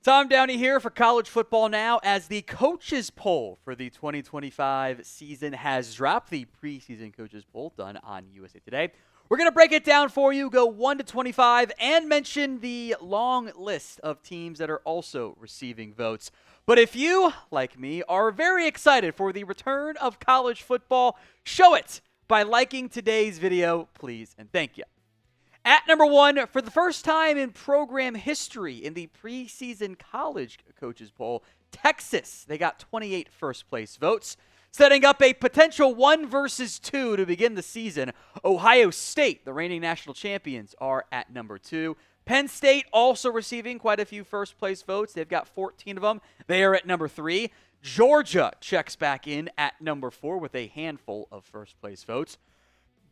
Tom Downey here for College Football Now as the coaches poll for the 2025 season has dropped. The preseason coaches poll done on USA Today. We're going to break it down for you, go 1 to 25, and mention the long list of teams that are also receiving votes. But if you, like me, are very excited for the return of college football, show it by liking today's video, please, and thank you. At number 1, for the first time in program history in the preseason college coaches poll, Texas. They got 28 first-place votes. Setting up a potential 1 versus 2 to begin the season, Ohio State, the reigning national champions, are at number 2. Penn State also receiving quite a few first-place votes. They've got 14 of them. They are at number 3. Georgia checks back in at number 4 with a handful of first-place votes.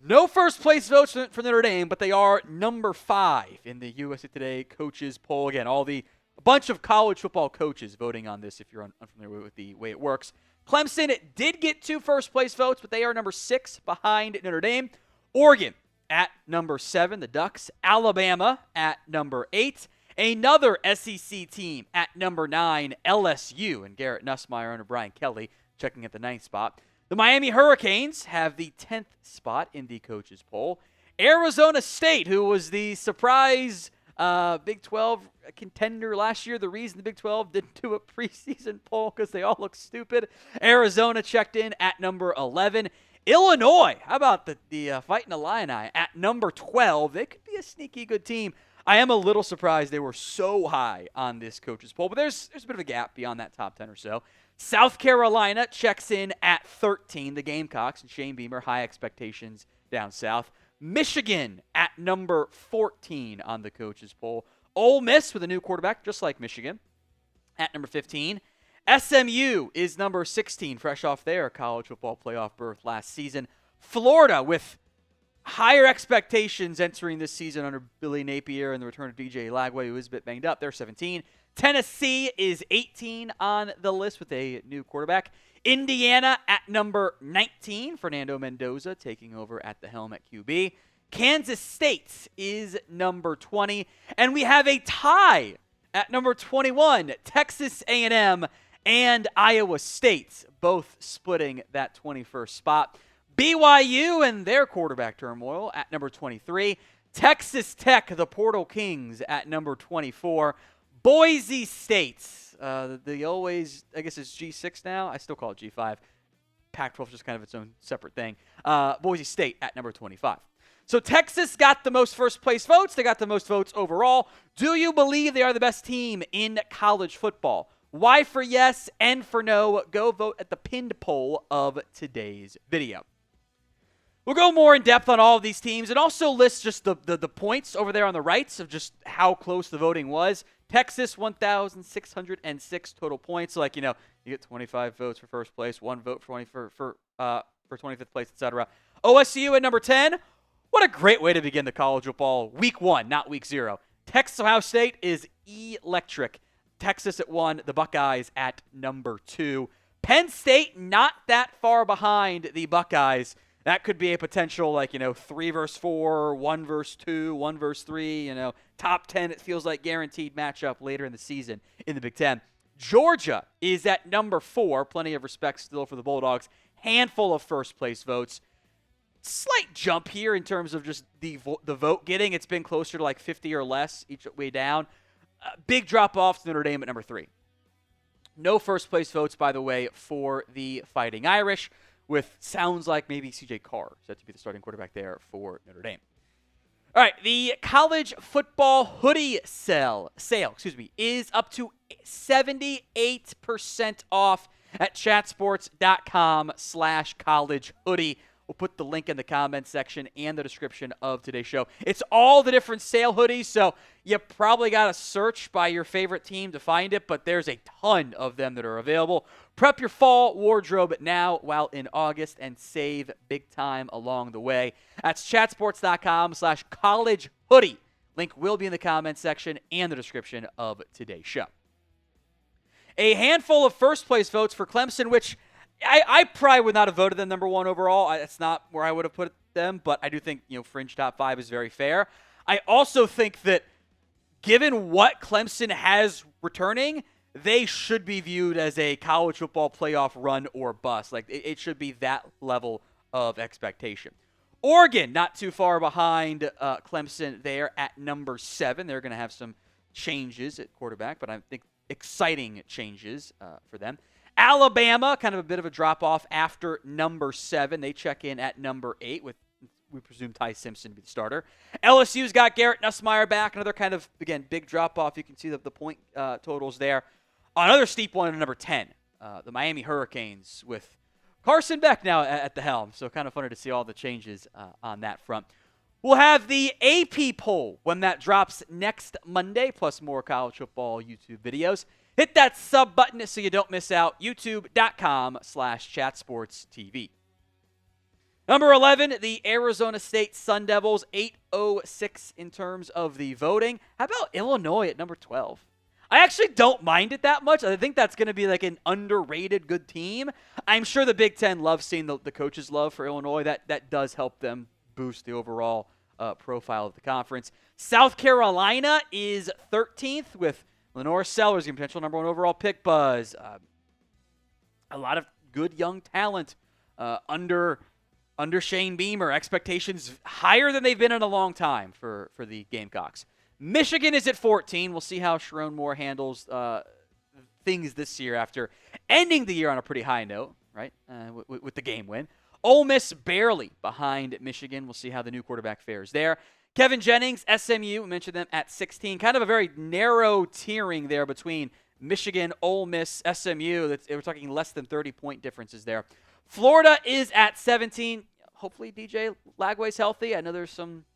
No first-place votes for Notre Dame, but they are number 5 in the USA Today coaches poll. Again, a bunch of college football coaches voting on this if you're unfamiliar with the way it works. Clemson did get 2 first-place votes, but they are number 6 behind Notre Dame. Oregon at number 7, the Ducks. Alabama at number 8. Another SEC team at number 9, LSU, and Garrett Nussmeier under Brian Kelly checking at the 9th spot. The Miami Hurricanes have the 10th spot in the coaches poll. Arizona State, who was the surprise Big 12 contender last year, the reason the Big 12 didn't do a preseason poll because they all look stupid. Arizona checked in at number 11. Illinois, how about the Fighting Illini at number 12? They could be a sneaky good team. I am a little surprised they were so high on this coaches poll, but there's a bit of a gap beyond that top 10 or so. South Carolina checks in at 13, the Gamecocks and Shane Beamer, high expectations down south. Michigan at number 14 on the coaches poll. Ole Miss with a new quarterback, just like Michigan, at number 15. SMU is number 16, fresh off their college football playoff berth last season. Florida with higher expectations entering this season under Billy Napier and the return of DJ Lagway, who is a bit banged up. They're 17. Tennessee is 18 on the list with a new quarterback. Indiana at number 19, Fernando Mendoza taking over at the helm at QB. Kansas State is number 20. And we have a tie at number 21, Texas A&M and Iowa State, both splitting that 21st spot. BYU and their quarterback turmoil at number 23. Texas Tech, the Portal Kings, at number 24. Boise State, the always, I guess it's G6 now. I still call it G5. Pac-12 is just kind of its own separate thing. Boise State at number 25. So Texas got the most first-place votes. They got the most votes overall. Do you believe they are the best team in college football? Y for yes, N for no. Go vote at the pinned poll of today's video. We'll go more in depth on all of these teams and also list just the points over there on the right of just how close the voting was. Texas, 1,606 total points. So you get 25 votes for first place, 1 vote for 25th place, etc. OSU at number 10. What a great way to begin the college football week 1, not week 0. Texas Ohio State is electric. Texas at 1, the Buckeyes at number 2. Penn State not that far behind the Buckeyes. That could be a potential 3 versus 4, 1 versus 2, 1 versus 3, top 10, it feels like guaranteed matchup later in the season in the Big Ten. Georgia is at number 4, plenty of respect still for the Bulldogs. Handful of first-place votes. Slight jump here in terms of just the vote getting. It's been closer to 50 or less each way down. Big drop-off to Notre Dame at number 3. No first-place votes, by the way, for the Fighting Irish, with sounds like maybe C.J. Carr set to be the starting quarterback there for Notre Dame. All right, the college football hoodie sale is up to 78% off at chatsports.com/college hoodie. We'll put the link in the comments section and the description of today's show. It's all the different sale hoodies, so you probably got to search by your favorite team to find it, but there's a ton of them that are available. Prep your fall wardrobe now while in August and save big time along the way. That's chatsports.com/college hoodie. Link will be in the comments section and the description of today's show. A handful of first-place votes for Clemson, which I probably would not have voted them number 1 overall. That's not where I would have put them, but I do think fringe top 5 is very fair. I also think that given what Clemson has returning, they should be viewed as a college football playoff run or bust. Like, it should be that level of expectation. Oregon, not too far behind Clemson there at number 7. They're going to have some changes at quarterback, but I think exciting changes for them. Alabama, kind of a bit of a drop-off after number 7. They check in at number 8 with, we presume, Ty Simpson to be the starter. LSU's got Garrett Nussmeier back. Another kind of, again, big drop-off. You can see the point totals there. Another steep one at number 10, the Miami Hurricanes with Carson Beck now at the helm. So kind of funny to see all the changes on that front. We'll have the AP poll when that drops next Monday, plus more college football YouTube videos. Hit that sub button so you don't miss out. YouTube.com/chatsportstv. Number 11, the Arizona State Sun Devils, 806 in terms of the voting. How about Illinois at number 12? I actually don't mind it that much. I think that's going to be like an underrated good team. I'm sure the Big Ten loves seeing the coaches' love for Illinois. That does help them boost the overall profile of the conference. South Carolina is 13th with Lenore Sellers, potential number 1 overall pick buzz. A lot of good young talent under Shane Beamer. Expectations higher than they've been in a long time for the Gamecocks. Michigan is at 14. We'll see how Sharon Moore handles things this year after ending the year on a pretty high note, right, with the game win. Ole Miss barely behind Michigan. We'll see how the new quarterback fares there. Kevin Jennings, SMU, we mentioned them at 16. Kind of a very narrow tiering there between Michigan, Ole Miss, SMU. We're talking less than 30-point differences there. Florida is at 17. Hopefully DJ Lagway's healthy. I know there's some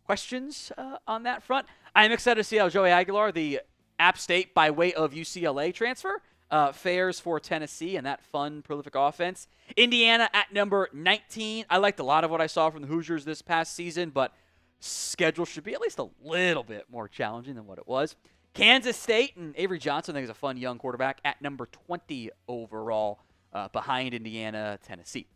questions on that front. I'm excited to see how Joey Aguilar, the App State by way of UCLA transfer, fares for Tennessee and that fun, prolific offense. Indiana at number 19. I liked a lot of what I saw from the Hoosiers this past season, but schedule should be at least a little bit more challenging than what it was. Kansas State and Avery Johnson, I think, is a fun young quarterback at number 20 overall behind Indiana, Tennessee.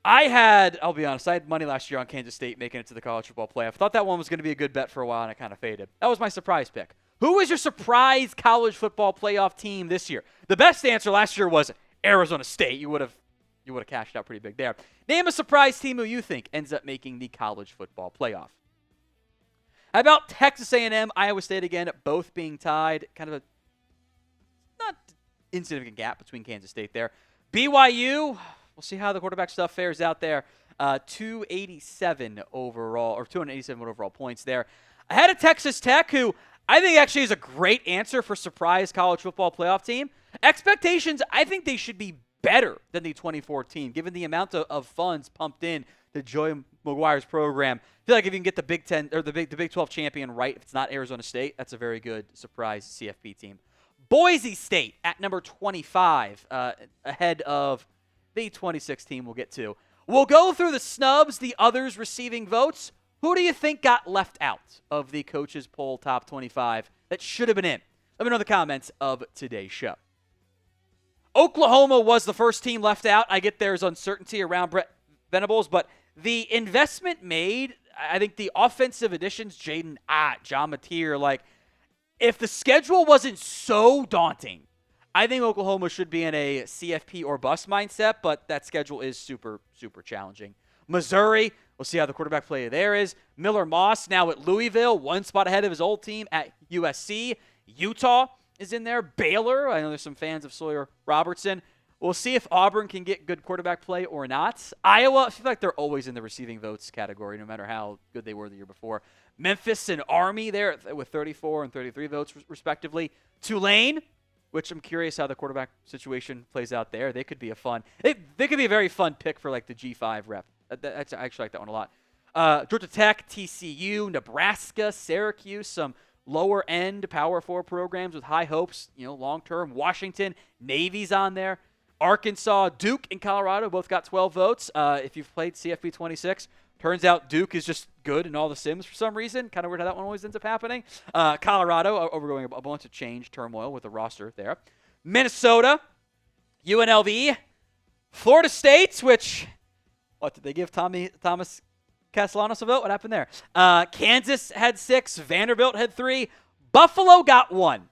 I'll be honest, I had money last year on Kansas State making it to the college football playoff. I thought that one was going to be a good bet for a while, and it kind of faded. That was my surprise pick. Who was your surprise college football playoff team this year? The best answer last year was Arizona State. You would have cashed out pretty big there. Name a surprise team who you think ends up making the college football playoff. How about Texas A&M, Iowa State again, both being tied? Kind of a not insignificant gap between Kansas State there. BYU, we'll see how the quarterback stuff fares out there. 287 overall, or 287 overall points there. Ahead of Texas Tech, who I think actually is a great answer for surprise college football playoff team. Expectations, I think they should be better than the 2014, given the amount of funds pumped in to Joey McGuire's program. I feel like if you can get the Big 10 or the Big 12 champion right, if it's not Arizona State, that's a very good surprise CFP team. Boise State at number 25, ahead of the 26 team we'll get to. We'll go through the snubs, the others receiving votes. Who do you think got left out of the coaches poll top 25 that should have been in? Let me know in the comments of today's show. Oklahoma was the first team left out. I get there's uncertainty around Brett Venables, but the investment made, I think the offensive additions, Jaden Ott, John Mateer, like, if the schedule wasn't so daunting, I think Oklahoma should be in a CFP or bust mindset, but that schedule is super, super challenging. Missouri, we'll see how the quarterback play there is. Miller Moss now at Louisville, one spot ahead of his old team at USC. Utah is in there. Baylor, I know there's some fans of Sawyer Robertson. We'll see if Auburn can get good quarterback play or not. Iowa, I feel like they're always in the receiving votes category, no matter how good they were the year before. Memphis and Army there with 34 and 33 votes respectively. Tulane, which I'm curious how the quarterback situation plays out there. They could be a very fun pick for like the G5 rep. I actually like that one a lot. Georgia Tech, TCU, Nebraska, Syracuse, some lower end Power 4 programs with high hopes, long term. Washington, Navy's on there. Arkansas, Duke, and Colorado both got 12 votes. If you've played CFP 26, turns out Duke is just good in all the sims for some reason. Kind of weird how that one always ends up happening. Colorado, overgoing a bunch of change, turmoil with the roster there. Minnesota, UNLV, Florida State, which, what did they give Thomas Castellanos a vote? What happened there? Kansas had 6. Vanderbilt had 3. Buffalo got 1.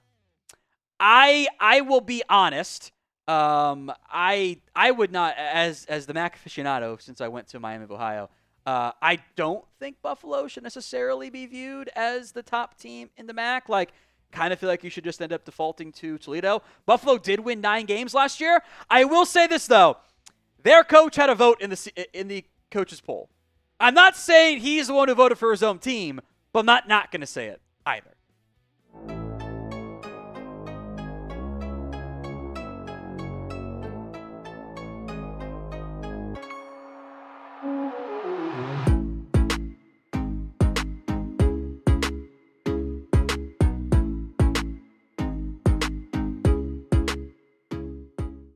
I will be honest. I would not, as the MAC aficionado, since I went to Miami of Ohio, I don't think Buffalo should necessarily be viewed as the top team in the MAC. Like, kind of feel like you should just end up defaulting to Toledo. Buffalo did win 9 games last year. I will say this, though. Their coach had a vote in the coaches poll. I'm not saying he's the one who voted for his own team, but I'm not going to say it either.